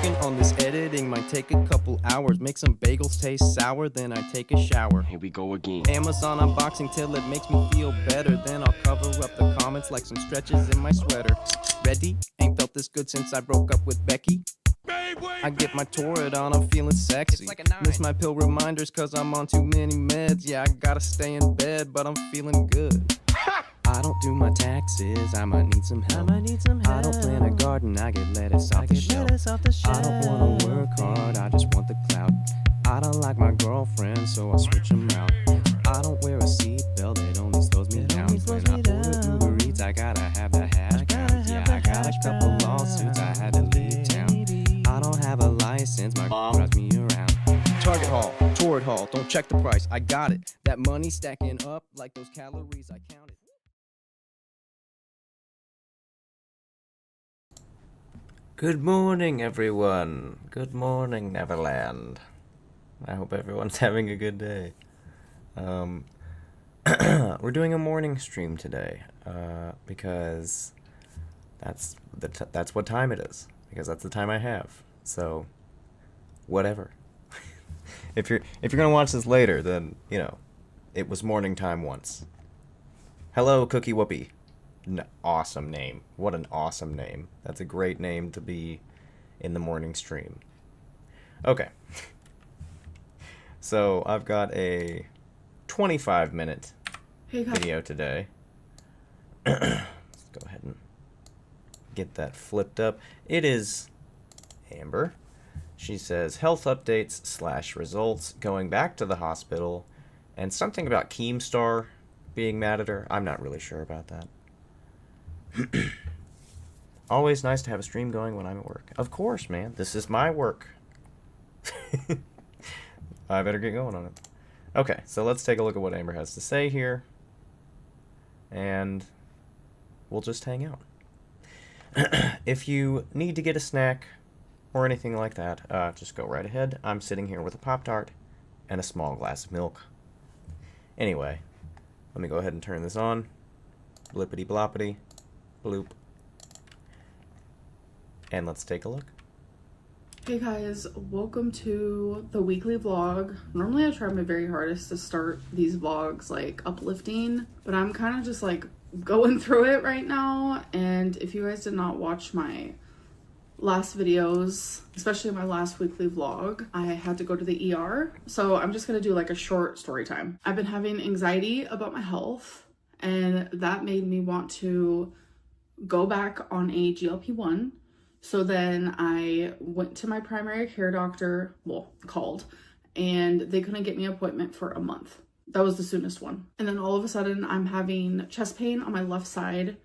Working on this editing might take a couple hours. Make some bagels taste sour, then I take a shower. Here we go again. Amazon unboxing till it makes me feel better. Then I'll cover up the comments like some stretches in my sweater. Ready? Ain't felt this good since I broke up with Becky. I get my Torrid on, I'm feeling sexy. Miss my pill reminders cause I'm on too many meds. Yeah, I gotta stay in bed, but I'm feeling good. I don't do my taxes, I might need some help. I don't plant a garden, I get lettuce off the shelf. I don't wanna work hard, I just want the clout. I don't like my girlfriend, so I'll switch them out. I don't wear a seatbelt, it only slows me down. When I order Uber Eats, I gotta have the hash browns. Yeah, I got a couple lawsuits, I had to leave town. I don't have a license, my mom drives me around. Target haul, Torrid haul, don't check the price, I got it. That money stacking up like those calories I counted. Good morning, everyone. Good morning, Neverland. I hope everyone's having a good day. We're doing a morning stream today because that's what time it is. Because that's the time I have. So, whatever. If you're gonna watch this later, then you know, it was morning time once. Hello, Cookie Whoopie. Awesome name. What an awesome name. That's a great name to be in the morning stream. Okay. So, I've got a 25-minute video today. Let's go ahead and get that flipped up. It is Amber. She says, health updates / results, going back to the hospital, and something about Keemstar being mad at her. I'm not really sure about that. Always nice to have a stream going when I'm at work. Of course, man. This is my work. I better get going on it. Okay, so let's take a look at what Amber has to say here. And we'll just hang out. If you need to get a snack or anything like that, just go right ahead. I'm sitting here with a Pop-Tart and a small glass of milk. Anyway, let me go ahead and turn this on. Blippity bloppity. Bloop. And let's take a look. Hey guys, welcome to the weekly vlog. Normally I try my very hardest to start these vlogs like uplifting, but I'm kind of just like going through it right now. And if you guys did not watch my last videos, especially my last weekly vlog, I had to go to the ER. So I'm just gonna do like a short story time. I've been having anxiety about my health, and that made me want to go back on a GLP-1. So then I went to my primary care doctor, called, and they couldn't get me an appointment for a month. That was the soonest one. And then all of a sudden I'm having chest pain on my left side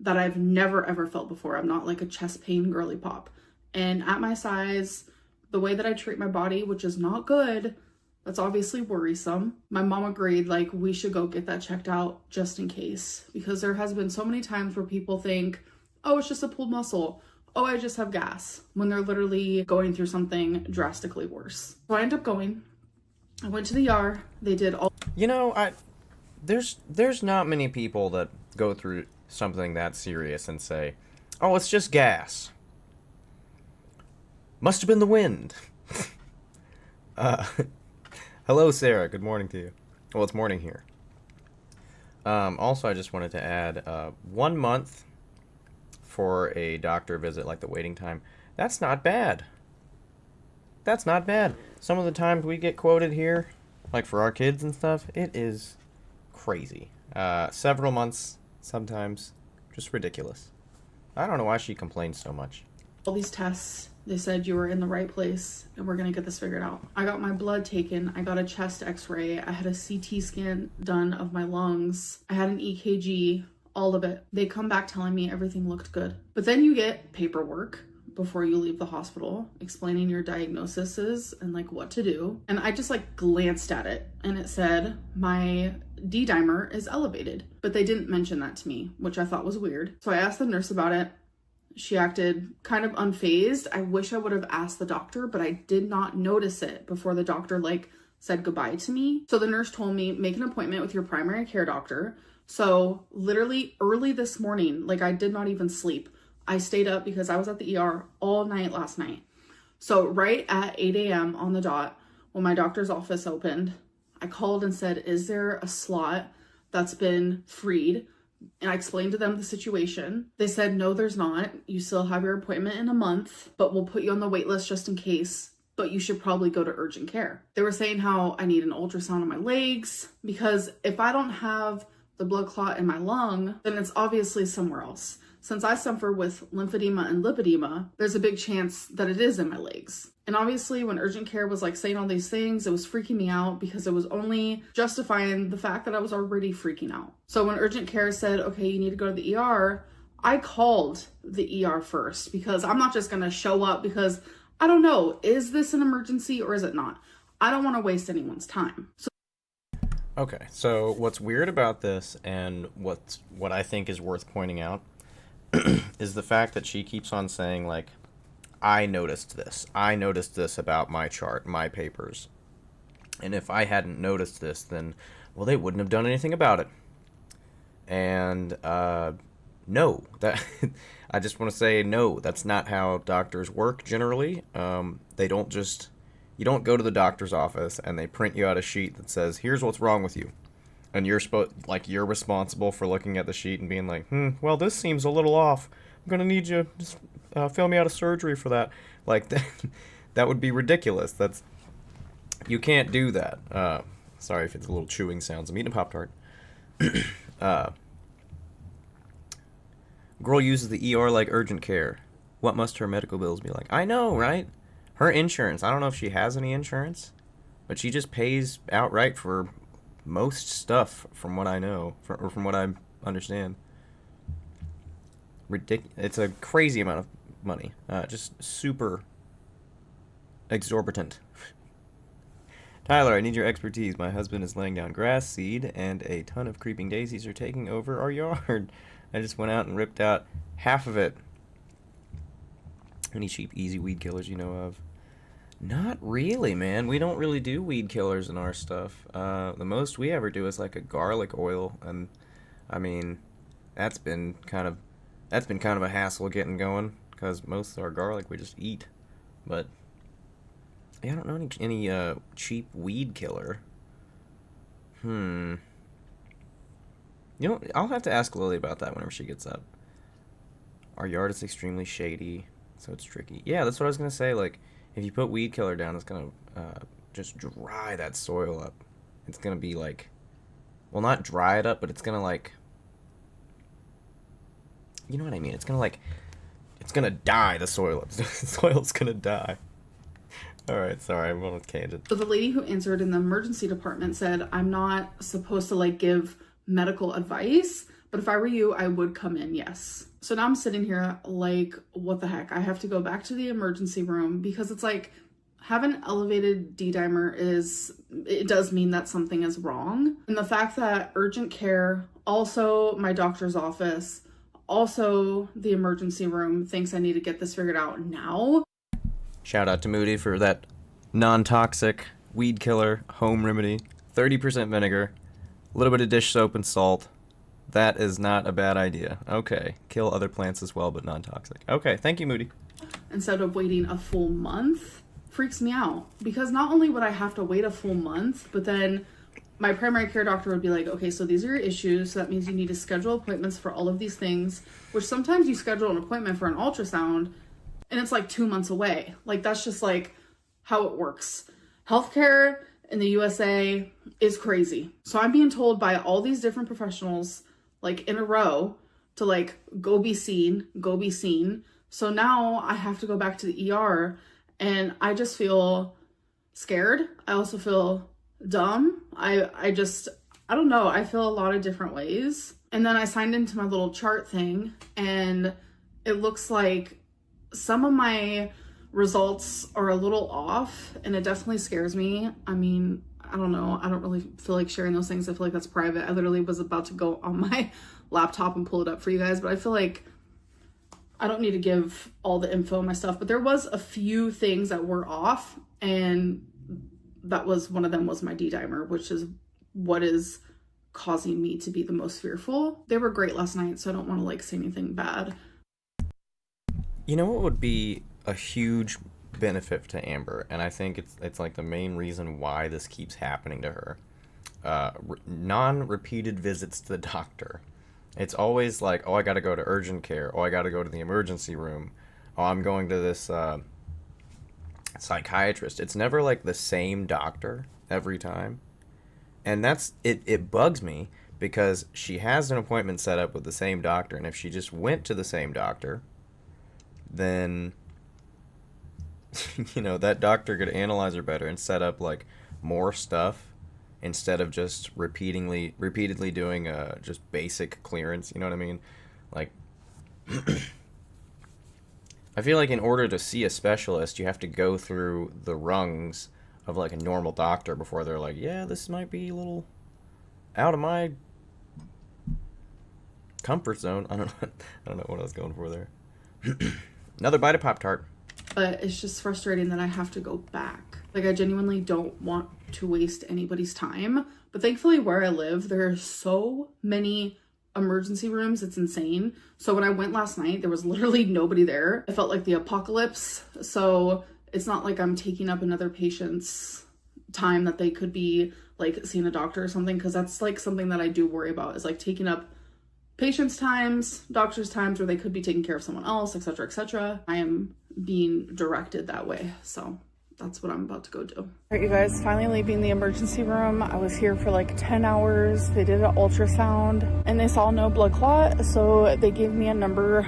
that I've never ever felt before. I'm not like a chest pain girly pop. And at my size, the way that I treat my body, which is not good, that's obviously worrisome. My mom agreed, like, we should go get that checked out just in case, because there has been so many times where people think, oh, it's just a pulled muscle. Oh, I just have gas, when they're literally going through something drastically worse. So I ended up going. I went to the ER. They did all. You know, there's not many people that go through something that serious and say, oh, it's just gas. Must have been the wind. Hello, Sarah. Good morning to you. Well, it's morning here. Also, I just wanted to add 1 month for a doctor visit, like the waiting time. That's not bad. That's not bad. Some of the times we get quoted here, like for our kids and stuff, it is crazy. Several months sometimes. Just ridiculous. I don't know why she complains so much. All these tests, they said you were in the right place and we're gonna get this figured out. I got my blood taken, I got a chest x-ray, I had a CT scan done of my lungs, I had an EKG, all of it. They come back telling me everything looked good. But then you get paperwork before you leave the hospital explaining your diagnoses and like what to do. And I just like glanced at it and it said my D-dimer is elevated, but they didn't mention that to me, which I thought was weird. So I asked the nurse about it. She acted kind of unfazed. I wish I would have asked the doctor, but I did not notice it before the doctor like said goodbye to me. So the nurse told me, make an appointment with your primary care doctor. So literally early this morning, like I did not even sleep. I stayed up because I was at the ER all night last night. So right at 8 a.m. on the dot, when my doctor's office opened, I called and said, is there a slot that's been freed? And I explained to them the situation. They said, no, there's not. You still have your appointment in a month, but we'll put you on the wait list just in case. But you should probably go to urgent care. They were saying how I need an ultrasound on my legs because if I don't have the blood clot in my lung, then it's obviously somewhere else. Since I suffer with lymphedema and lipedema, there's a big chance that it is in my legs. And obviously when urgent care was like saying all these things, it was freaking me out because it was only justifying the fact that I was already freaking out. So when urgent care said, okay, you need to go to the ER, I called the ER first because I'm not just gonna show up because I don't know, is this an emergency or is it not? I don't wanna waste anyone's time. Okay, so what's weird about this and what I think is worth pointing out is the fact that she keeps on saying, like, I noticed this about my chart, my papers. And if I hadn't noticed this, then, well, they wouldn't have done anything about it. And, no, that I just want to say, no, that's not how doctors work generally. You don't go to the doctor's office and they print you out a sheet that says, here's what's wrong with you. And you're responsible for looking at the sheet and being like, well, this seems a little off. I'm going to need you to fill me out of surgery for that. Like, that would be ridiculous. You can't do that. Sorry if it's a little chewing sounds. I'm eating a Pop-Tart. Girl uses the ER like urgent care. What must her medical bills be like? I know, right? Her insurance. I don't know if she has any insurance, but she just pays outright for most stuff, from what I know, or from what I understand. It's a crazy amount of money. Just super exorbitant. Tyler, I need your expertise. My husband is laying down grass seed, and a ton of creeping daisies are taking over our yard. I just went out and ripped out half of it. Any cheap, easy weed killers you know of? Not really, man. We don't really do weed killers in our stuff. The most we ever do is like a garlic oil, and I mean, that's been kind of a hassle getting going because most of our garlic we just eat. But yeah, I don't know any cheap weed killer. You know, I'll have to ask Lily about that whenever she gets up. Our yard is extremely shady, so it's tricky. Yeah, that's what I was gonna say. Like, if you put weed killer down, it's gonna just dry that soil up. It's gonna be like, well, not dry it up, but it's gonna like, you know what I mean? It's gonna die. The soil, the soil's gonna die. All right, sorry, I'm on a tangent. So the lady who answered in the emergency department said, I'm not supposed to like give medical advice, but if I were you, I would come in, yes. So now I'm sitting here like, what the heck? I have to go back to the emergency room because it's like, having an elevated D-dimer it does mean that something is wrong. And the fact that urgent care, also my doctor's office, also the emergency room thinks I need to get this figured out now. Shout out to Moody for that non-toxic weed killer home remedy. 30% vinegar, a little bit of dish soap and salt. That is not a bad idea. Okay, kill other plants as well, but non-toxic. Okay, thank you, Moody. Instead of waiting a full month, freaks me out. Because not only would I have to wait a full month, but then my primary care doctor would be like, okay, so these are your issues. So that means you need to schedule appointments for all of these things, which sometimes you schedule an appointment for an ultrasound and it's like 2 months away. Like, that's just like how it works. Healthcare in the USA is crazy. So I'm being told by all these different professionals, like in a row, to like, go be seen. So now I have to go back to the ER and I just feel scared. I also feel dumb. I don't know. I feel a lot of different ways. And then I signed into my little chart thing and it looks like some of my results are a little off and it definitely scares me. I mean, I don't know. I don't really feel like sharing those things. I feel like that's private. I literally was about to go on my laptop and pull it up for you guys, but I feel like I don't need to give all the info on my stuff, but there was a few things that were off and that was one of them was my D-dimer, which is what is causing me to be the most fearful. They were great last night, so I don't want to like say anything bad. You know what would be a huge benefit to Amber, and I think it's like the main reason why this keeps happening to her. Non-repeated visits to the doctor. It's always like, oh, I gotta go to urgent care. Oh, I gotta go to the emergency room. Oh, I'm going to this psychiatrist. It's never like the same doctor every time. And it bugs me because she has an appointment set up with the same doctor, and if she just went to the same doctor, then you know, that doctor could analyze her better and set up like more stuff instead of just repeatedly doing just basic clearance, you know what I mean? Like I feel like in order to see a specialist, you have to go through the rungs of like a normal doctor before they're like, yeah, this might be a little out of my comfort zone. I don't know what I was going for there. Another bite of Pop-Tart. But it's just frustrating that I have to go back. Like, I genuinely don't want to waste anybody's time. But thankfully, where I live, there are so many emergency rooms. It's insane. So when I went last night, there was literally nobody there. It felt like the apocalypse. So it's not like I'm taking up another patient's time that they could be like seeing a doctor or something. Because that's like something that I do worry about, is like taking up patients' times, doctors' times, where they could be taking care of someone else, etc., etc. I am being directed that way, so that's what I'm about to go do. All right, you guys, finally leaving the emergency room. I was here for like 10 hours. They did an ultrasound and they saw no blood clot, so they gave me a number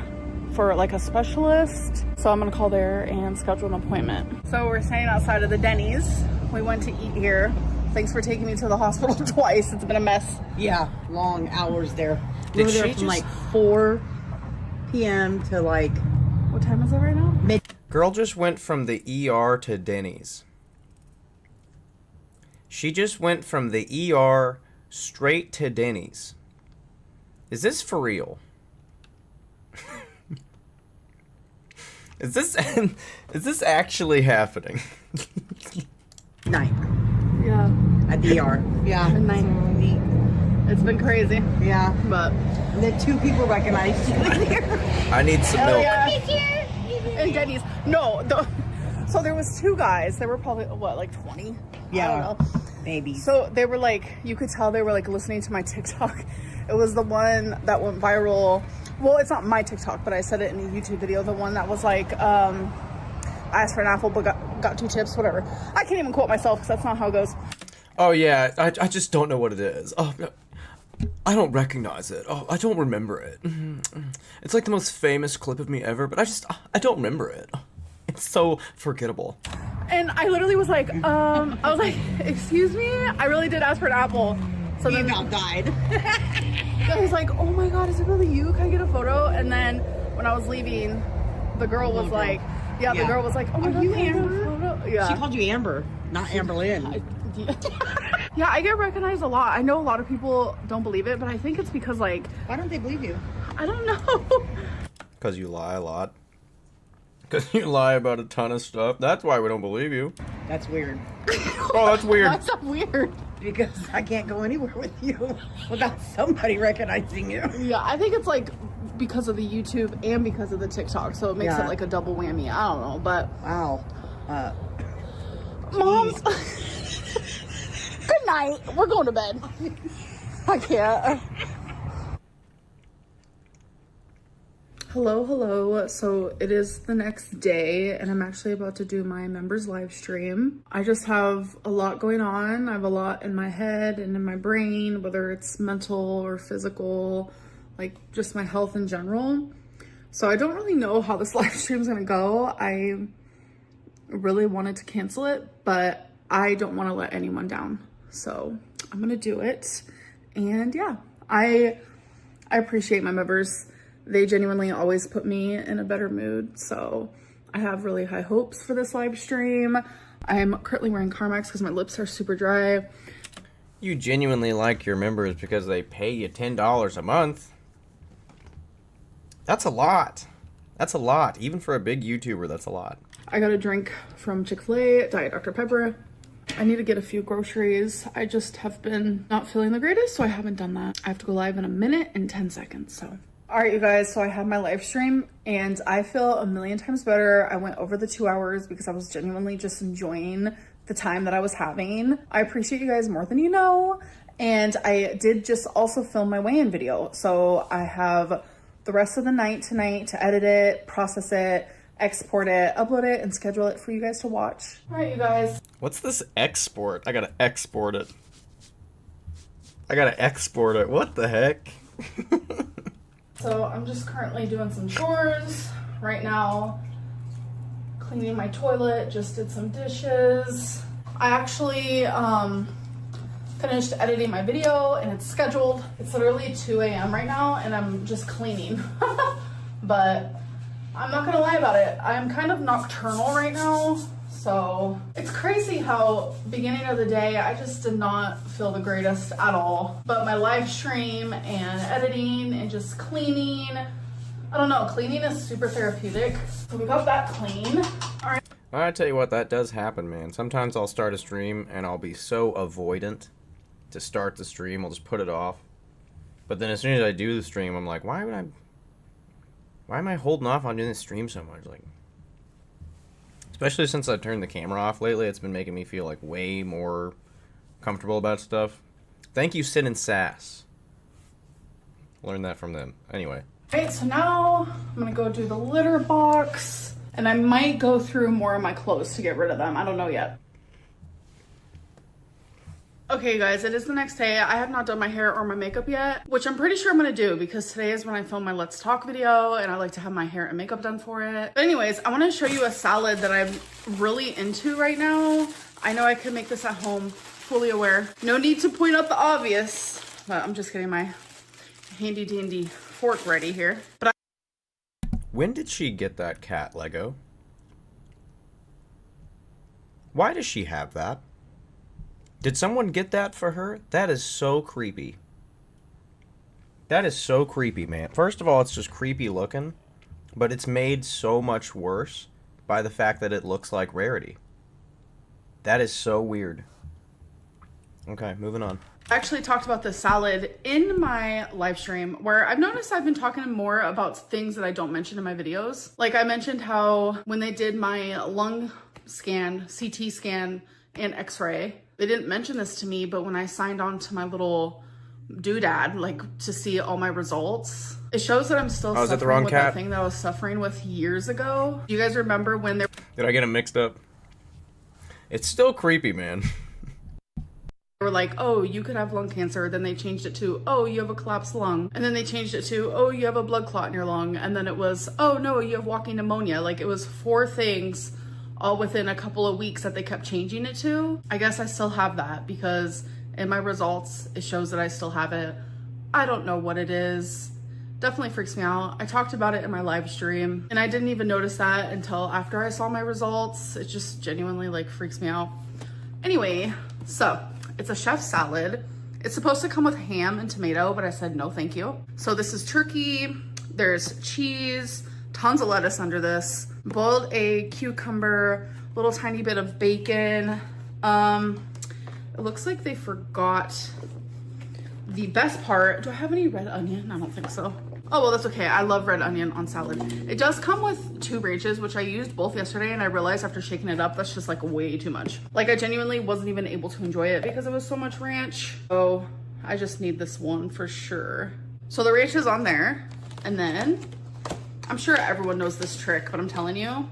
for like a specialist. So I'm gonna call there and schedule an appointment. So we're staying outside of the Denny's. We went to eat here. Thanks for taking me to the hospital twice. It's been a mess. Yeah, long hours there. We were there from like 4 p.m. to like... What time is it right now? Mid. Girl just went from the ER to Denny's. She just went from the ER straight to Denny's. Is this for real? Is this actually happening? Night. Yeah. At the ER. Yeah. Midnight. So neat. It's been crazy. Yeah. But the 2 people recognized you in there. I need some milk. yeah. And Denny's. No, so there was 2 guys. They were probably, what, like 20? Yeah. I don't know. Maybe. So they were like, you could tell they were like listening to my TikTok. It was the one that went viral. Well, it's not my TikTok, but I said it in a YouTube video. The one that was like, I asked for an apple, but got 2 chips, whatever. I can't even quote myself because that's not how it goes. Oh yeah, I just don't know what it is. Oh, I don't recognize it. Oh, I don't remember it. It's like the most famous clip of me ever, but I don't remember it. It's so forgettable. And I literally was like, I was like, excuse me? I really did ask for an apple. So You then about died. I was like, oh my God, is it really you? Can I get a photo? And then when I was leaving, the girl was like, the girl was like, oh my God, you can I get a Amber? photo? Yeah. She called you Amber, not Amber Lynn. Yeah, I get recognized a lot. I know a lot of people don't believe it, but I think it's because, like, Why don't they believe you? I don't know. Because you lie a lot. Because you lie about a ton of stuff. That's why we don't believe you. That's weird. Oh, that's weird. That's so weird. Because I can't go anywhere with you without somebody recognizing you. Yeah, I think it's like because of the YouTube and because of the TikTok, so it makes it like a double whammy. I don't know, but Wow. Mom. Good night. We're going to bed. I can't. Hello. So it is the next day and I'm actually about to do my members live stream. I just have a lot going on. I have a lot in my head and in my brain, whether it's mental or physical, like just my health in general. So I don't really know how this live stream is going to go. I really wanted to cancel it, but I don't want to let anyone down. So I'm going to do it. And yeah, I appreciate my members. They genuinely always put me in a better mood. So I have really high hopes for this live stream. I'm currently wearing Carmex because my lips are super dry. You genuinely like your members because they pay you $10 a month. That's a lot. That's a lot. Even for a big YouTuber, that's a lot. I got a drink from Chick-fil-A, Diet Dr. Pepper. I need to get a few groceries. I just have been not feeling the greatest, so I haven't done that. I have to go live in 1 minute and 10 seconds, so All right, you guys, so I had my live stream and I feel a million times better. I went over the 2 hours because I was genuinely just enjoying the time that I was having. I appreciate you guys more than you know. And I did just also film my weigh-in video. So I have the rest of the night tonight to edit it, process it, export it, upload it, and schedule it for you guys to watch. All right, you guys. What's this export? I gotta export it. What the heck? So I'm just currently doing some chores right now. Cleaning my toilet, just did some dishes. I actually finished editing my video and it's scheduled. It's literally 2 a.m. right now and I'm just cleaning. But I'm not gonna lie about it. I'm kind of nocturnal right now. So it's crazy how beginning of the day, I just did not feel the greatest at all. But my live stream and editing and just cleaning, I don't know, cleaning is super therapeutic. So we got that clean. All right. I tell you what, that does happen, man. Sometimes I'll start a stream and I'll be so avoidant to start the stream. I'll just put it off. But then as soon as I do the stream, I'm like, why am I holding off on doing this stream so much? Like, especially since I've turned the camera off lately, it's been making me feel like way more comfortable about stuff. Thank you, Sin and Sass. Learned that from them. Anyway. Alright, so now I'm gonna go do the litter box. And I might go through more of my clothes to get rid of them. I don't know yet. Okay, guys, it is the next day. I have not done my hair or my makeup yet, which I'm pretty sure I'm gonna do because today is when I film my Let's Talk video and I like to have my hair and makeup done for it. But anyways, I wanna show you a salad that I'm really into right now. I know I could make this at home, fully aware. No need to point out the obvious, but I'm just getting my handy dandy fork ready here. But When did she get that cat Lego? Why does she have that? Did someone get that for her? That is so creepy. That is so creepy, man. First of all, it's just creepy looking, but it's made so much worse by the fact that it looks like Rarity. That is so weird. Okay, moving on. I actually talked about the salad in my live stream where I've noticed I've been talking more about things that I don't mention in my videos. Like I mentioned how when they did my lung scan, CT scan, and x-ray, they didn't mention this to me, but when I signed on to my little doodad, like to see all my results, it shows that I'm still suffering with that thing that I was suffering with years ago. Do you guys remember when there... Did I get them mixed up? It's still creepy, man. They were like, oh, you could have lung cancer. Then they changed it to, oh, you have a collapsed lung. And then they changed it to, oh, you have a blood clot in your lung. And then it was, oh no, you have walking pneumonia. Like it was 4 things all within a couple of weeks that they kept changing it to. I guess I still have that because in my results, it shows that I still have it. I don't know what it is. Definitely freaks me out. I talked about it in my live stream and I didn't even notice that until after I saw my results. It just genuinely like freaks me out. Anyway, so it's a chef salad. It's supposed to come with ham and tomato, but I said no thank you. So this is turkey, there's cheese, tons of lettuce under this, boiled egg, cucumber, little tiny bit of bacon. It looks like they forgot the best part. Do I have any red onion? I don't think so. Oh, well, that's okay. I love red onion on salad. It does come with 2 ranches, which I used both yesterday, and I realized after shaking it up, that's just like way too much. Like I genuinely wasn't even able to enjoy it because it was so much ranch. So I just need this one for sure. So the ranch is on there, and then I'm sure everyone knows this trick, but I'm telling you,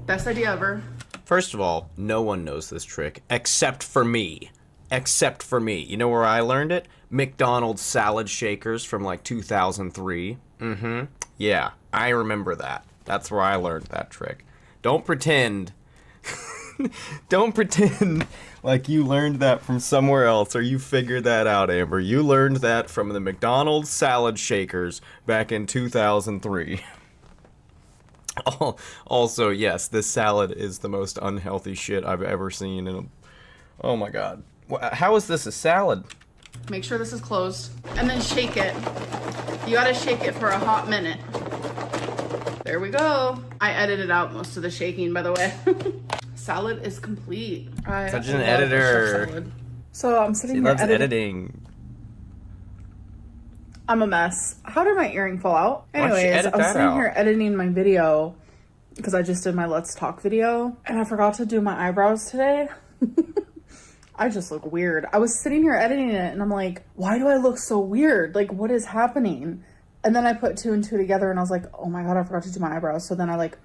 best idea ever. First of all, no one knows this trick except for me. Except for me. You know where I learned it? McDonald's salad shakers from like 2003. Yeah, I remember that. That's where I learned that trick. Don't pretend. Don't pretend like you learned that from somewhere else or you figured that out, Amber. You learned that from the McDonald's salad shakers back in 2003. Also, yes, this salad is the most unhealthy shit I've ever seen. Oh my god. How is this a salad? Make sure this is closed and then shake it. You gotta shake it for a hot minute. There we go. I edited out most of the shaking, by the way. Salad is complete. Such an editor. So I'm sitting here. She loves editing. I'm a mess. How did my earring fall out? Why don't you Anyways, edit I was that sitting out? here editing my video because I just did my Let's Talk video and I forgot to do my eyebrows today. I just look weird. I was sitting here editing it and I'm like, why do I look so weird? Like, what is happening? And then I put 2 and 2 together and I was like, oh my God, I forgot to do my eyebrows. So then I like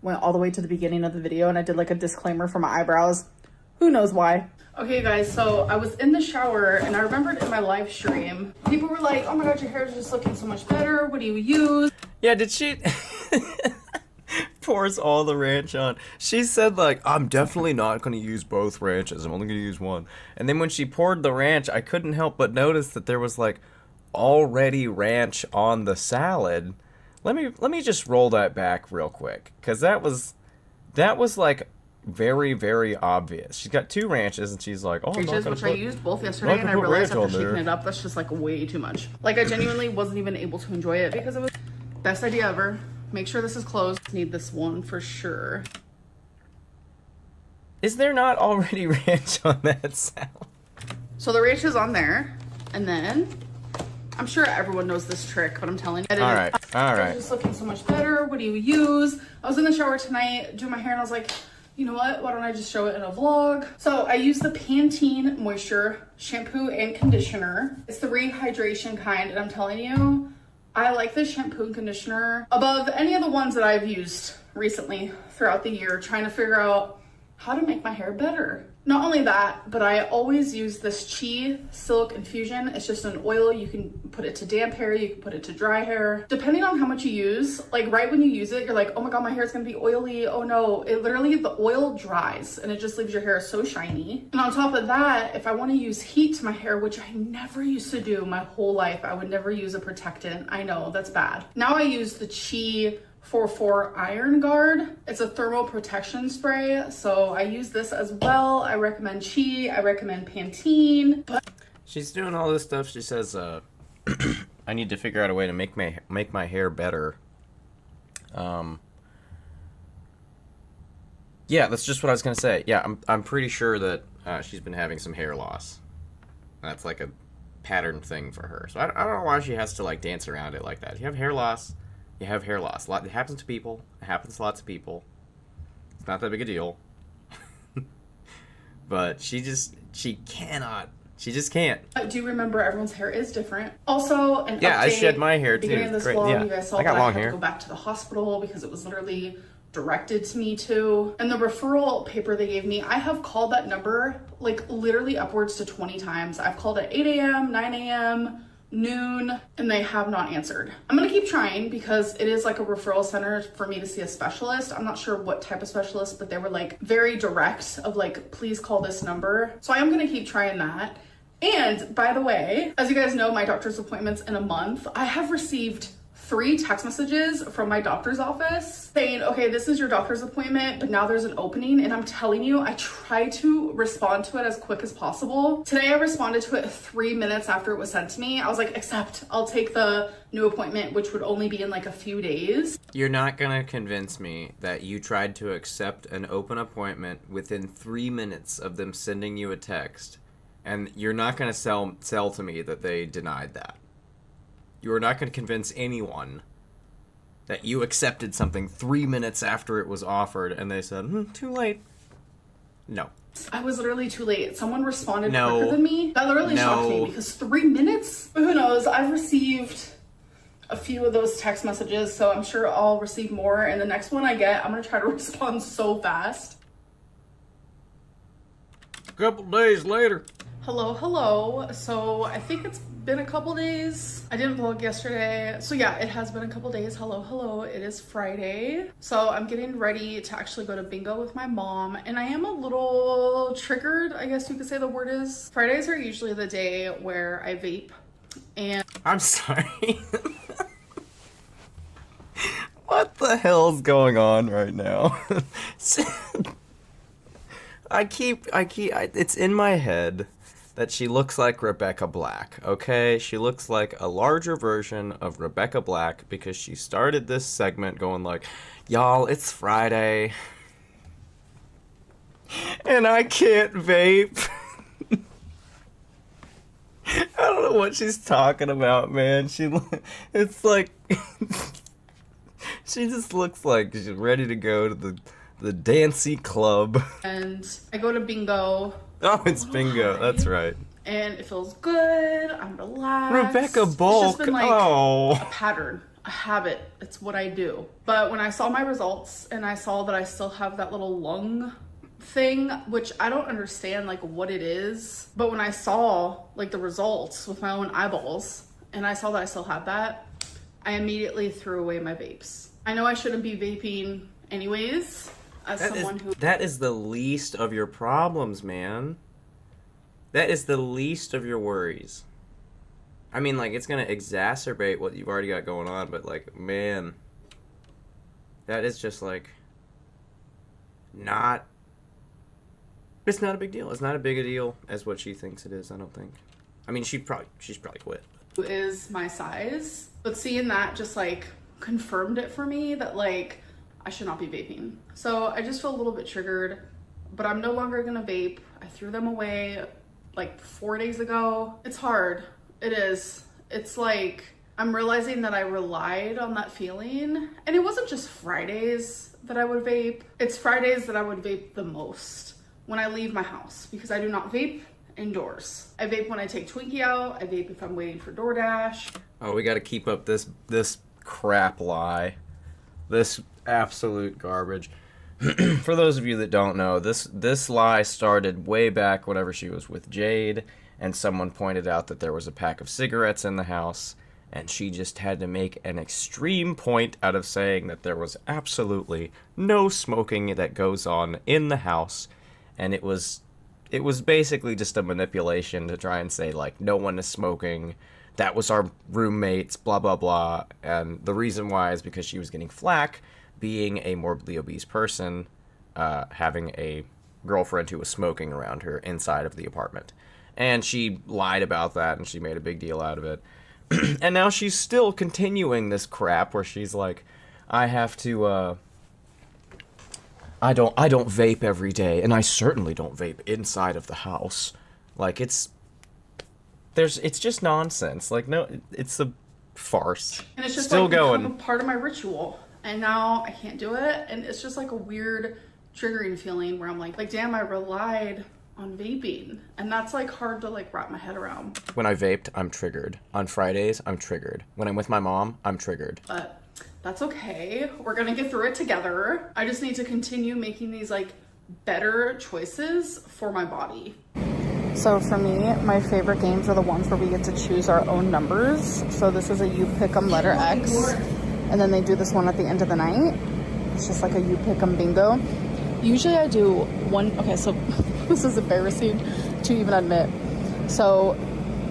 went all the way to the beginning of the video and I did like a disclaimer for my eyebrows. Who knows why? Okay guys, so I was in the shower and I remembered in my live stream, people were like, oh my God, your hair is just looking so much better. What do you use? Yeah, did she... Pours all the ranch on. She said, like, I'm definitely not going to use both ranches. I'm only going to use one. And then when she poured the ranch, I couldn't help but notice that there was, like, already ranch on the salad. Let me just roll that back real quick. Because that was, like, very, very obvious. She's got 2 ranches, and she's like, oh, I'm not gonna which put, I used both yesterday, and I put realized ranch after on there. shaking it up, that's just, like, way too much. Like, I genuinely wasn't even able to enjoy it because it was best idea ever. Make sure this is closed. Need this one for sure. Is there not already ranch on that salad? So the ranch is on there, and then I'm sure everyone knows this trick, but I'm telling you. All right. It's just looking so much better. What do you use? I was in the shower tonight doing my hair, and I was like, you know what? Why don't I just show it in a vlog? So I use the Pantene Moisture shampoo and conditioner. It's the rehydration kind, and I'm telling you, I like this shampoo and conditioner above any of the ones that I've used recently throughout the year, trying to figure out how to make my hair better. Not only that, but I always use this Chi Silk Infusion. It's just an oil. You can put it to damp hair, you can put it to dry hair. Depending on how much you use, like right when you use it, you're like, oh my God, my hair is gonna be oily. Oh no, it literally, the oil dries and it just leaves your hair so shiny. And on top of that, if I wanna use heat to my hair, which I never used to do my whole life, I would never use a protectant. I know, that's bad. Now I use the Chi 4 Iron Guard. It's a thermal protection spray, so I use this as well. I recommend Chi, I recommend Pantene. But She's doing all this stuff. She says, I need to figure out a way to make my hair better. Yeah, that's just what I was gonna say. Yeah, I'm pretty sure that she's been having some hair loss. That's like a pattern thing for her. So I don't know why she has to like dance around it like that. You have hair loss. You have hair loss. It happens to people. It happens to lots of people. It's not that big a deal. But she just can't. do you remember everyone's hair is different? Also, an Yeah, I update, shed my hair too. beginning of this Great, vlog, yeah. you guys saw I got that long I had hair. to go back to the hospital because it was literally directed to me too. And the referral paper they gave me, I have called that number like literally upwards to 20 times. I've called at 8 a.m., 9 a.m., noon, and they have not answered. I'm gonna keep trying because it is like a referral center for me to see a specialist. I'm not sure what type of specialist, but they were like very direct of like, please call this number. So I am gonna keep trying that. And by the way, as you guys know, my doctor's appointment's in a month. I have received 3 text messages from my doctor's office saying, okay, this is your doctor's appointment, but now there's an opening. And I'm telling you, I try to respond to it as quick as possible. Today, I responded to it 3 minutes after it was sent to me. I was like, accept, I'll take the new appointment, which would only be in like a few days. You're not gonna convince me that you tried to accept an open appointment within 3 minutes of them sending you a text, and you're not gonna sell to me that they denied that. You are not going to convince anyone that you accepted something 3 minutes after it was offered and they said, too late. No. I was literally too late. Someone responded No. quicker than me. That literally shocked me because 3 minutes? Who knows? I've received a few of those text messages, so I'm sure I'll receive more. And the next one I get, I'm going to try to respond so fast. A couple days later. Hello. So I think it's been a couple days. I didn't vlog yesterday. So yeah, it has been a couple days. Hello. It is Friday. So I'm getting ready to actually go to bingo with my mom. And I am a little triggered, I guess you could say the word is. Fridays are usually the day where I vape. And I'm sorry. What the hell's going on right now? It's in my head that she looks like Rebecca Black, okay? She looks like a larger version of Rebecca Black because she started this segment going like, y'all, it's Friday. And I can't vape. I don't know what she's talking about, man. It's like, she just looks like she's ready to go to the dancey club. And I go to bingo. Oh, it's bingo. That's right. And it feels good. I'm relaxed. Rebecca Bulk. It's just been like Oh. a pattern, a habit. It's what I do. But when I saw my results and I saw that I still have that little lung thing, which I don't understand like what it is, but when I saw like the results with my own eyeballs and I saw that I still had that, I immediately threw away my vapes. I know I shouldn't be vaping anyways, as someone who... That is the least of your problems, man. That is the least of your worries. I mean, like, it's gonna exacerbate what you've already got going on, but, like, man, that is just, like, not... It's not a big deal. It's not a big a deal as what she thinks it is, I don't think. I mean, she's probably quit. Who is my size, but seeing that just, like, confirmed it for me that, like, I should not be vaping. So I just feel a little bit triggered, but I'm no longer gonna vape. I threw them away like 4 days ago. It's hard. It is. It's like I'm realizing that I relied on that feeling, and it wasn't just Fridays that I would vape. It's Fridays that I would vape the most when I leave my house, because I do not vape indoors. I vape when I take Twinkie out. I vape if I'm waiting for DoorDash. Oh, we gotta keep up this crap lie. This absolute garbage. For those of you that don't know, this lie started way back whenever she was with Jade, and someone pointed out that there was a pack of cigarettes in the house, and she just had to make an extreme point out of saying that there was absolutely no smoking that goes on in the house, and it was basically just a manipulation to try and say, like, no one is smoking, that was our roommates, blah blah blah, and the reason why is because she was getting flack being a morbidly obese person, having a girlfriend who was smoking around her inside of the apartment. And she lied about that, and she made a big deal out of it. And now she's still continuing this crap where she's like, I have to, I don't vape every day, and I certainly don't vape inside of the house. Like, it's just nonsense. Like, no, it's a farce. And it's just still like going. become a part of my ritual. And now I can't do it, and it's just like a weird triggering feeling where I'm like damn, I relied on vaping, and that's like hard to like wrap my head around. When I vaped, I'm triggered. On Fridays, I'm triggered. When I'm with my mom, I'm triggered. But that's okay. We're gonna get through it together. I just need to continue making these like better choices for my body. So for me, my favorite games are the ones where we get to choose our own numbers. So this is a you pick 'em letter X. And then they do this one at the end of the night. It's just like a you pick 'em bingo. Usually I do one, okay, so this is embarrassing to even admit. So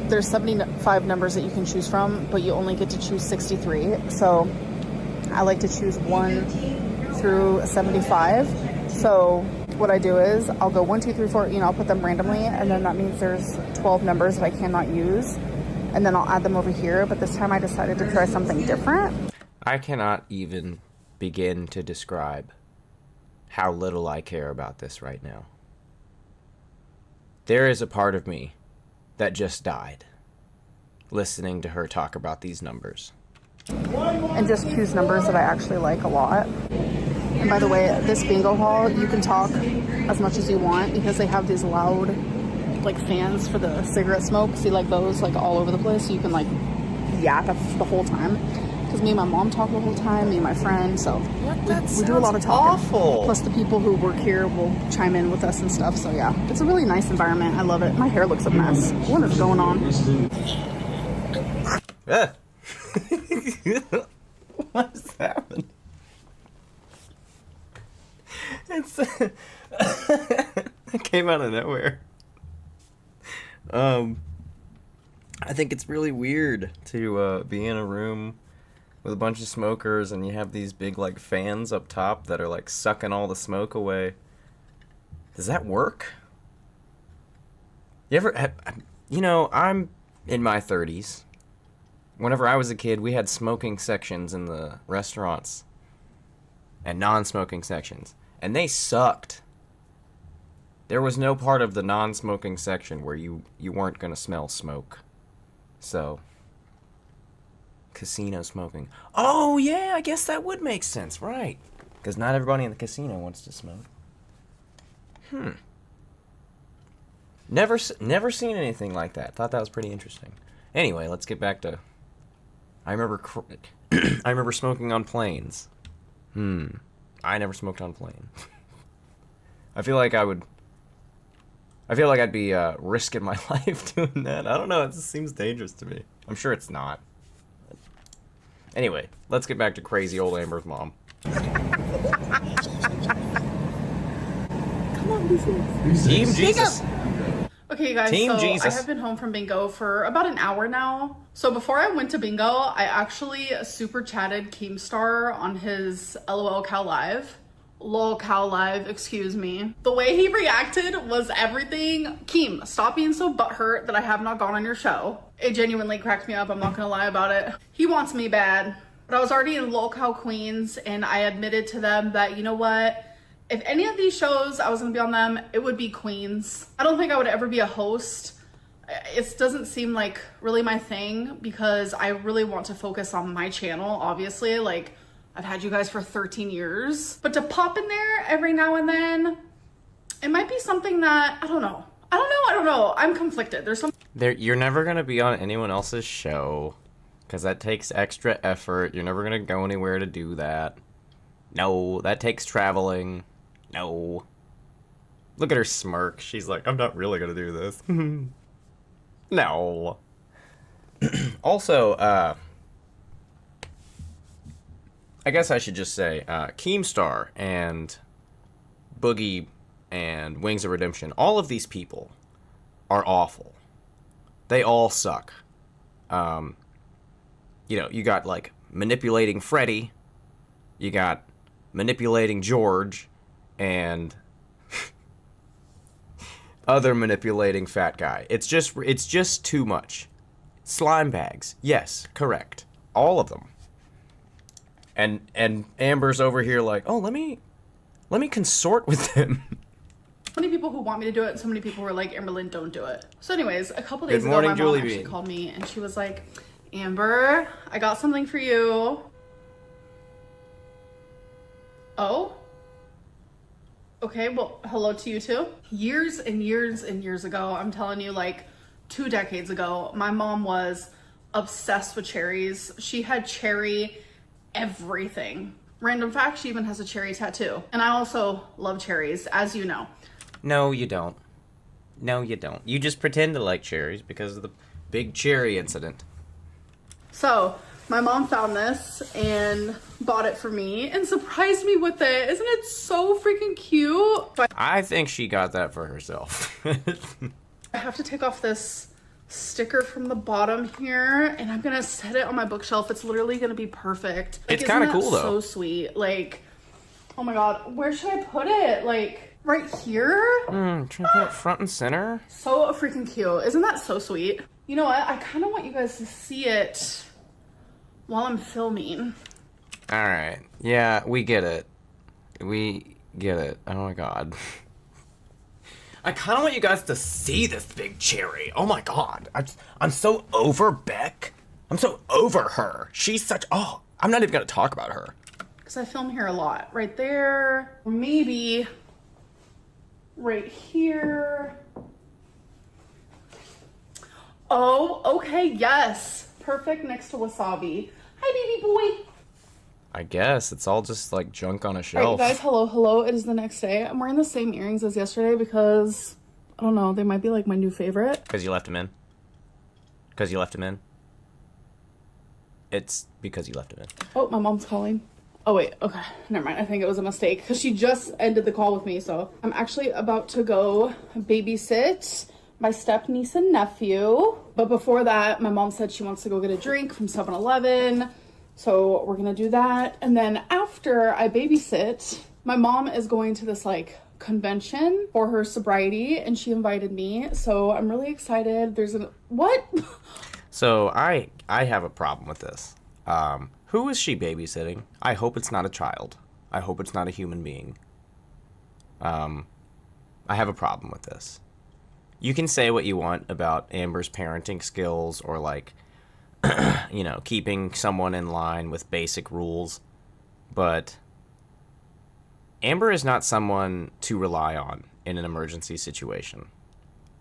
there's 75 numbers that you can choose from, but you only get to choose 63. So I like to choose 1 through 75. So what I do is I'll go 1, 2, 3, 4, I'll put them randomly, and then that means there's 12 numbers that I cannot use. And then I'll add them over here, but this time I decided to try something different. I cannot even begin to describe how little I care about this right now. There is a part of me that just died listening to her talk about these numbers. And just choose numbers that I actually like a lot. And by the way, this bingo hall, you can talk as much as you want because they have these loud like fans for the cigarette smoke. See, like those like all over the place, so you can like yap the whole time. Because me and my mom talk the whole time, me and my friend, so we do a lot of talking. Awful. Plus the people who work here will chime in with us and stuff, so yeah. It's a really nice environment. I love it. My hair looks a mess. What is going on? What's happening? It's it came out of nowhere. I think it's really weird to be in a room with a bunch of smokers and you have these big like fans up top that are like sucking all the smoke away. Does that work? You ever I'm in my 30s. Whenever I was a kid, we had smoking sections in the restaurants and non-smoking sections, and they sucked. There was no part of the non-smoking section where you weren't going to smell smoke. So, casino smoking. Oh, yeah, I guess that would make sense, right? Because not everybody in the casino wants to smoke. Never seen anything like that. Thought that was pretty interesting. Anyway, let's get back to... I remember smoking on planes. I never smoked on plane. I feel like I'd be risking my life doing that. I don't know. It just seems dangerous to me. I'm sure it's not. Anyway, let's get back to crazy old Amber's mom. Come on, Lucy. Team Jesus. Okay, guys, Team so Jesus. I have been home from bingo for about an hour now. So before I went to bingo, I actually super chatted Keemstar on his LOL Cow Live. LOL Cow Live, excuse me. The way he reacted was everything. Keem, stop being so butthurt that I have not gone on your show. It genuinely cracked me up, I'm not gonna lie about it. He wants me bad. But I was already in LOL Cow Queens, and I admitted to them that, you know what? If any of these shows I was gonna be on them, it would be Queens. I don't think I would ever be a host. It doesn't seem like really my thing because I really want to focus on my channel, obviously. Like, I've had you guys for 13 years. But to pop in there every now and then, it might be something that, I don't know. I'm conflicted. There's some... You're never going to be on anyone else's show because that takes extra effort. You're never going to go anywhere to do that. No, that takes traveling. No. Look at her smirk. She's like, I'm not really going to do this. No. Also, I guess I should just say, Keemstar and Boogie and Wings of Redemption, all of these people are awful. They all suck. You know, you got, like, manipulating Freddy, you got manipulating George, and other manipulating fat guy. It's just too much. Slime bags. Yes, correct. All of them. And Amber's over here like, oh, let me consort with them. So many people who want me to do it, and so many people who are like, Amberlynn, don't do it. So anyways, a couple days Good ago, morning, my Julie mom actually Bean. called me, and she was like, Amber, I got something for you. Oh? Okay, well, hello to you too. Years and years and years ago, I'm telling you, like 2 decades ago, my mom was obsessed with cherries. She had cherry everything. Random fact, she even has a cherry tattoo. And I also love cherries, as you know. No, you don't. No, you don't. You just pretend to like cherries because of the big cherry incident. So, my mom found this and bought it for me and surprised me with it. Isn't it so freaking cute? I think she got that for herself. I have to take off this sticker from the bottom here, and I'm gonna set it on my bookshelf. It's literally gonna be perfect. Like, It's kind of cool, though. So sweet. Like, oh my god, where should I put it? Like, right here? Trying to put it front and center. So freaking cute. Isn't that so sweet? You know what? I kind of want you guys to see it while I'm filming. All right. Yeah, we get it. We get it. Oh my god. I kind of want you guys to see this big cherry. Oh my god. I'm so over Beck. I'm so over her. She's such... Oh, I'm not even going to talk about her. Because I film here a lot. Right there. Maybe right here. Oh, okay. Yes. Perfect next to wasabi. Hi, baby boy. I guess. It's all just like junk on a All right, shelf. guys. Hello. It is the next day. I'm wearing the same earrings as yesterday because, I don't know, they might be like my new favorite. Because you left him in? Because you left him in? It's because you left him in. Oh, my mom's calling. Oh, wait. Okay. Never mind. I think it was a mistake because she just ended the call with me. So I'm actually about to go babysit my step niece and nephew. But before that, my mom said she wants to go get a drink from 7-Eleven. So we're going to do that. And then after I babysit, my mom is going to this like convention for her sobriety and she invited me. So I'm really excited. There's a... What? So I have a problem with this. Who is she babysitting? I hope it's not a child. I hope it's not a human being. I have a problem with this. You can say what you want about Amber's parenting skills or, like, you know, keeping someone in line with basic rules, but Amber is not someone to rely on in an emergency situation.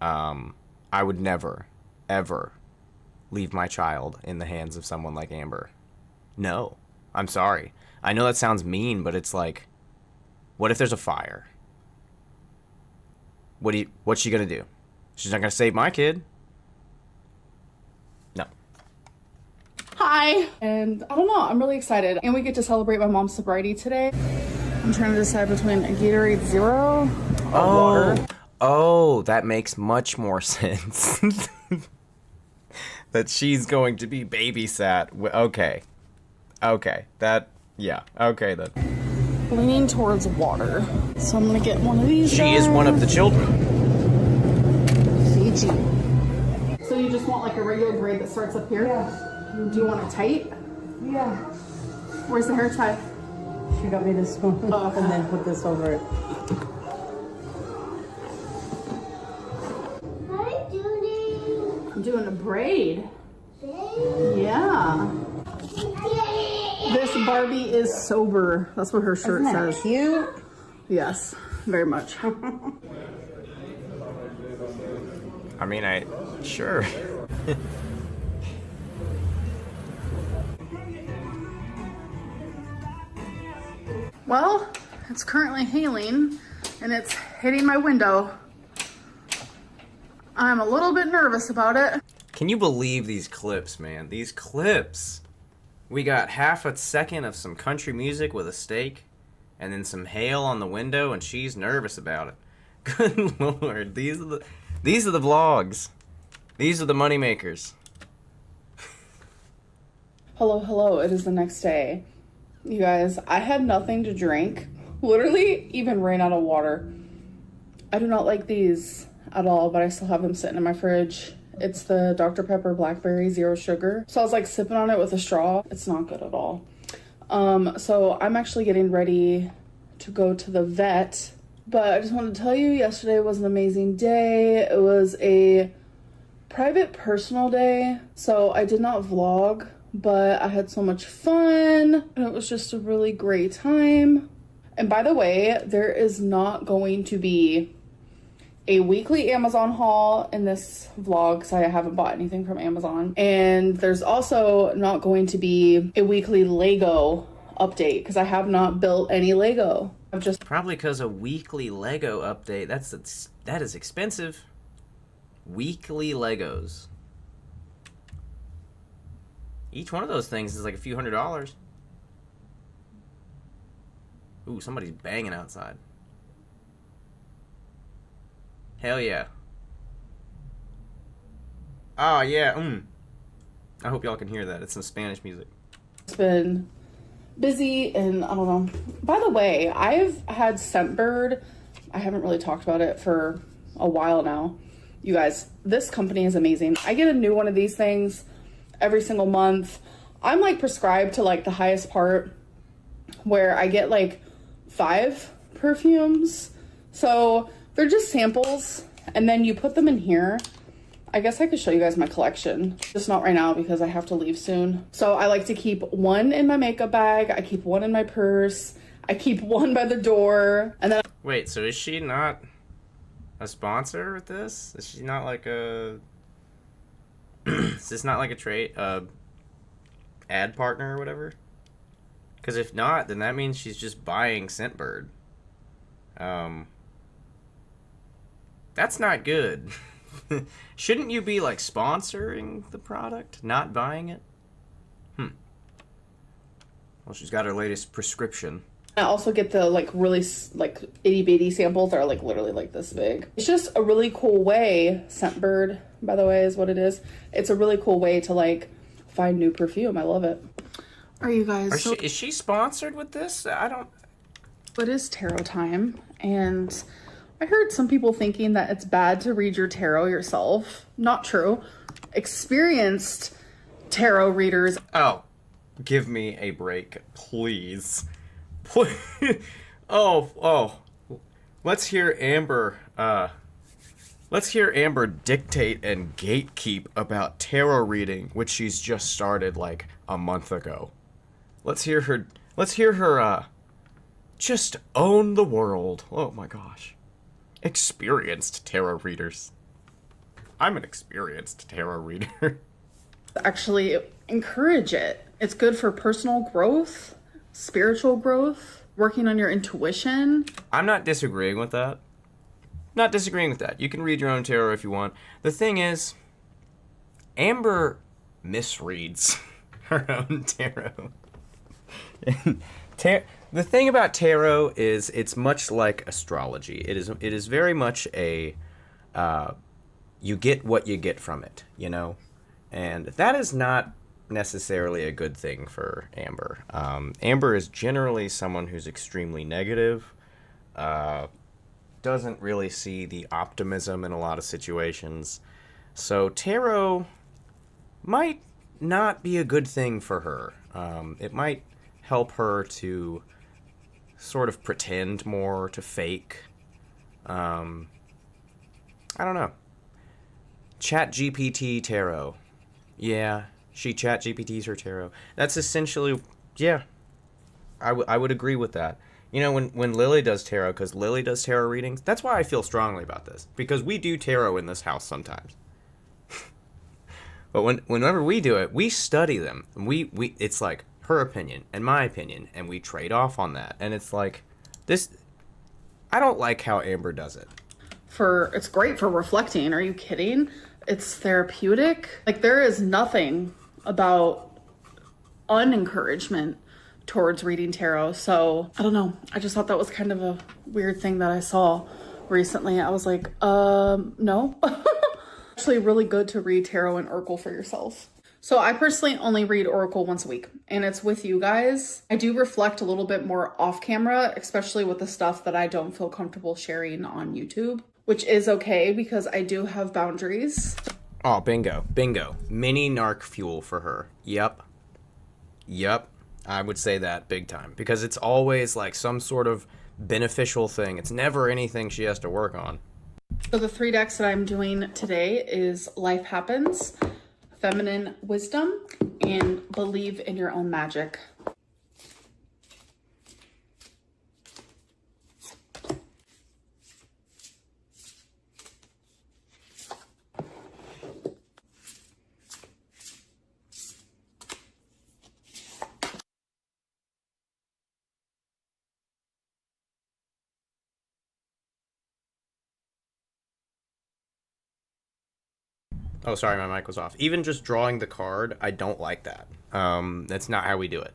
I would never, ever leave my child in the hands of someone like Amber. No, I'm sorry. I know that sounds mean, but it's like, what if there's a fire? What's she gonna do? She's not gonna save my kid. No. Hi! And I don't know, I'm really excited. And we get to celebrate my mom's sobriety today. I'm trying to decide between a Gatorade Zero or water. Oh, that makes much more sense. That she's going to be babysat. Okay. Okay. Yeah. Okay then. Leaning towards water. So I'm gonna get one of these. She is one of the children. Fiji. So you just want like a regular braid that starts up here? Yeah. Do you want it tight? Yeah. Where's the hair tie? She got me this one and then put this over it. Hi, Judy. I'm doing a braid. Yeah. This Barbie is sober. That's what her shirt Isn't that says. cute? Yes, very much. I mean, sure. Well, it's currently hailing and it's hitting my window. I'm a little bit nervous about it. Can you believe these clips, man? These clips. We got half a second of some country music with a steak, and then some hail on the window, and she's nervous about it. Good Lord, these are the vlogs. These are the moneymakers. Hello, it is the next day. You guys, I had nothing to drink. Literally even ran out of water. I do not like these at all, but I still have them sitting in my fridge. It's the Dr. Pepper Blackberry Zero Sugar. So I was like sipping on it with a straw. It's not good at all. So I'm actually getting ready to go to the vet. But I just wanted to tell you, yesterday was an amazing day. It was a private personal day. So I did not vlog, but I had so much fun. And it was just a really great time. And by the way, there is not going to be a weekly Amazon haul in this vlog because I haven't bought anything from Amazon. And there's also not going to be a weekly Lego update because I have not built any Lego. I've just Probably because a weekly Lego update, that is expensive. Weekly Legos. Each one of those things is like a few $100s. Ooh, somebody's banging outside. Hell yeah. Oh yeah, I hope y'all can hear that. It's some Spanish music. been busy and I don't know. By the way, I've had Scentbird. I haven't really talked about it for a while now. You guys, this company is amazing. I get a new one of these things every single month. I'm like prescribed to like the highest part where I get like 5 perfumes. So they're just samples and then you put them in here. I guess I could show you guys my collection. Just not right now because I have to leave soon. So I like to keep one in my makeup bag. I keep one in my purse. I keep one by the door. And then Wait, so is she not a sponsor with this? Is she not like a... is this not like a trade... ad partner or whatever? Because if not, then that means she's just buying Scentbird. That's not good. Shouldn't you be like sponsoring the product, not buying it? Well, she's got her latest prescription. I also get the like really like itty bitty samples that are like literally like this big. It's just a really cool way. Scentbird, by the way, is what it is. It's a really cool way to like find new perfume. I love it. Are you guys? Is she sponsored with this? I don't. It is tarot time, and I heard some people thinking that it's bad to read your tarot yourself. Not true. Experienced tarot readers. Oh, give me a break, please. Please. Oh. Let's hear Amber Let's hear Amber dictate and gatekeep about tarot reading, which she's just started like a month ago. Let's hear her just own the world. Oh my gosh. Experienced tarot readers. I'm an experienced tarot reader. Actually encourage it. It's good for personal growth, spiritual growth, working on your intuition. I'm not disagreeing with that. Not disagreeing with that. You can read your own tarot if you want. The thing is, Amber misreads her own tarot. The thing about tarot is it's much like astrology. It is very much a you get what you get from it, you know? And that is not necessarily a good thing for Amber. Amber is generally someone who's extremely negative, doesn't really see the optimism in a lot of situations. So tarot might not be a good thing for her. It might help her to sort of pretend more, to fake. I don't know. ChatGPT tarot. Yeah, she ChatGPTs her tarot. That's essentially, yeah, I would agree with that. You know, when Lily does tarot, because Lily does tarot readings, that's why I feel strongly about this. Because we do tarot in this house sometimes. But whenever we do it, we study them. We it's like her opinion and my opinion, and we trade off on that. And it's like, this, I don't like how Amber does it. It's great for reflecting. Are you kidding? It's therapeutic. Like, there is nothing about unencouragement towards reading tarot. So I don't know. I just thought that was kind of a weird thing that I saw recently. I was like, no. Actually really good to read tarot and oracle for yourself. So I personally only read oracle once a week, and it's with you guys. I do reflect a little bit more off camera, especially with the stuff that I don't feel comfortable sharing on YouTube, which is okay because I do have boundaries. Oh, bingo. Mini narc fuel for her. Yep. I would say that big time, because it's always like some sort of beneficial thing. It's never anything she has to work on. So the 3 decks that I'm doing today is Life Happens, Feminine Wisdom, and Believe in Your Own Magic. Oh, sorry, my mic was off. Even just drawing the card, I don't like that. That's not how we do it.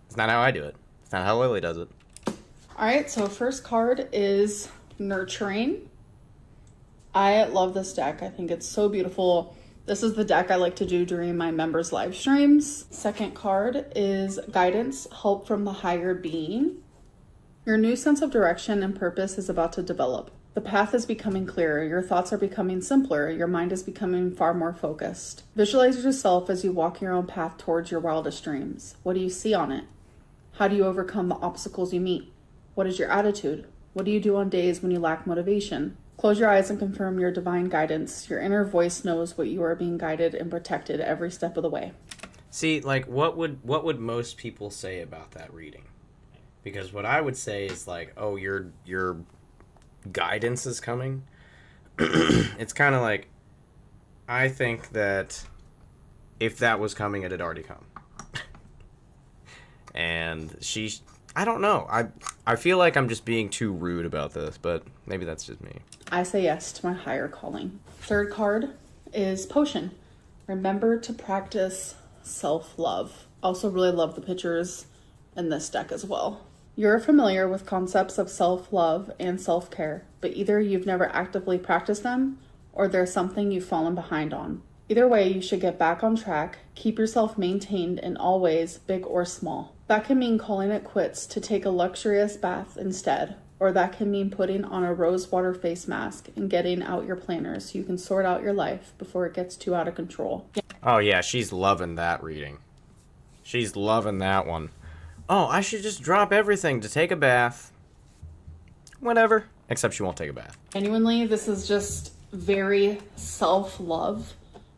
It's not how I do it. It's not how Lily does it. All right, so first card is Nurturing. I love this deck. I think it's so beautiful. This is the deck I like to do during my members' live streams. Second card is Guidance, Help from the Higher Being. Your new sense of direction and purpose is about to develop. The path is becoming clearer, your thoughts are becoming simpler, your mind is becoming far more focused. Visualize yourself as you walk your own path towards your wildest dreams. What do you see on it? How do you overcome the obstacles you meet? What is your attitude? What do you do on days when you lack motivation? Close your eyes and confirm your divine guidance. Your inner voice knows what you are being guided and protected every step of the way. See, like, what would most people say about that reading? Because what I would say is like, oh, your guidance is coming. It's kind of like, I think that if that was coming, it had already come. And I don't know. I feel like I'm just being too rude about this, but maybe that's just me. I say yes to my higher calling. Third card is Potion. Remember to practice self-love. Also really love the pictures in this deck as well. You're familiar with concepts of self-love and self-care, but either you've never actively practiced them or there's something you've fallen behind on. Either way, you should get back on track, keep yourself maintained in all ways, big or small. That can mean calling it quits to take a luxurious bath instead, or that can mean putting on a rosewater face mask and getting out your planners so you can sort out your life before it gets too out of control. Oh yeah, she's loving that reading. She's loving that one. Oh, I should just drop everything to take a bath. Whatever. Except she won't take a bath. Genuinely, this is just very self-love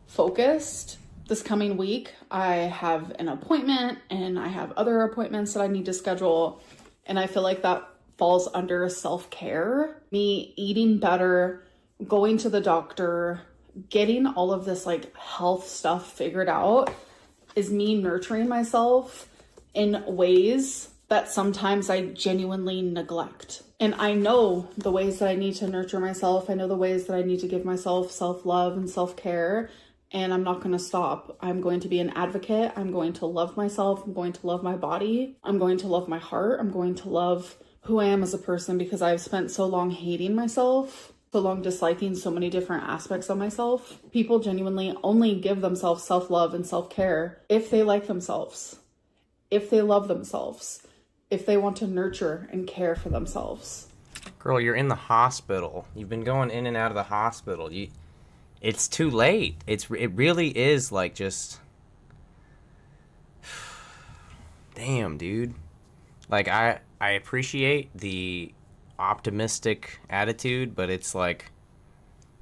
focused. This coming week, I have an appointment and I have other appointments that I need to schedule. And I feel like that falls under self-care. Me eating better, going to the doctor, getting all of this like health stuff figured out is me nurturing myself in ways that sometimes I genuinely neglect. And I know the ways that I need to nurture myself. I know the ways that I need to give myself self-love and self-care. And I'm not going to stop. I'm going to be an advocate. I'm going to love myself. I'm going to love my body. I'm going to love my heart. I'm going to love who I am as a person, because I've spent so long hating myself, so long disliking so many different aspects of myself. People genuinely only give themselves self-love and self-care if they like themselves, if they love themselves, if they want to nurture and care for themselves. Girl, you're in the hospital. You've been going in and out of the hospital. It's too late. It really is like just... Damn, dude. Like, I appreciate the optimistic attitude, but it's like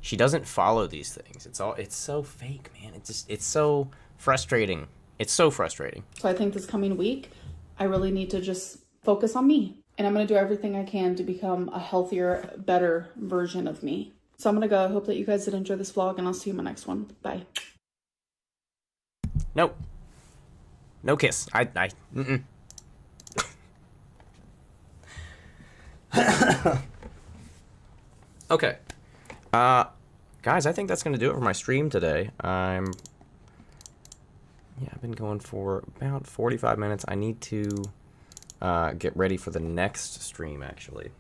she doesn't follow these things. It's so fake, man. It's so frustrating. It's so frustrating. So I think this coming week, I really need to just focus on me. And I'm going to do everything I can to become a healthier, better version of me. So I'm going to go. I hope that you guys did enjoy this vlog, and I'll see you in my next one. Bye. Nope. No kiss. Mm-mm. Okay. Guys, I think that's going to do it for my stream today. I've been going for about 45 minutes. I need to get ready for the next stream, actually.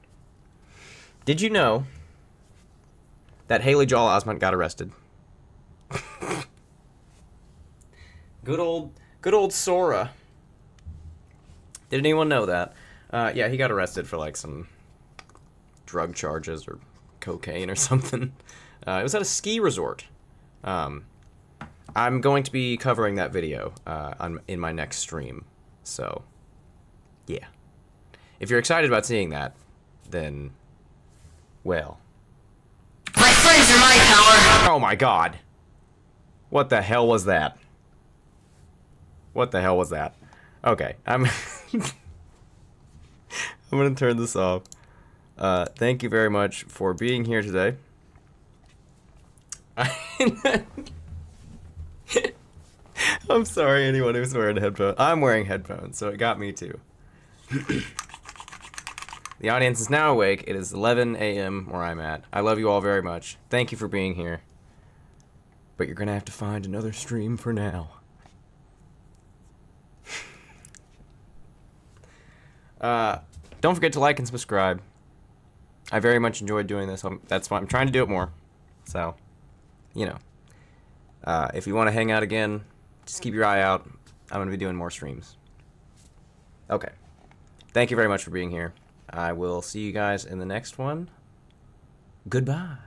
Did you know that Haley Joel Osment got arrested? Good old Sora. Did anyone know that? Yeah, he got arrested for like some drug charges or cocaine or something. It was at a ski resort. I'm going to be covering that video in my next stream. So, yeah. If you're excited about seeing that, then, well. My friends are my power! Oh my god. What the hell was that? What the hell was that? Okay, I'm gonna turn this off. Thank you very much for being here today. I'm sorry, anyone who's wearing headphones. I'm wearing headphones, so it got me too. The audience is now awake. It is 11 a.m. where I'm at. I love you all very much. Thank you for being here. But you're gonna have to find another stream for now. Don't forget to like and subscribe. I very much enjoyed doing this. That's why I'm trying to do it more. So, you know. If you want to hang out again, just keep your eye out. I'm going to be doing more streams. Okay. Thank you very much for being here. I will see you guys in the next one. Goodbye.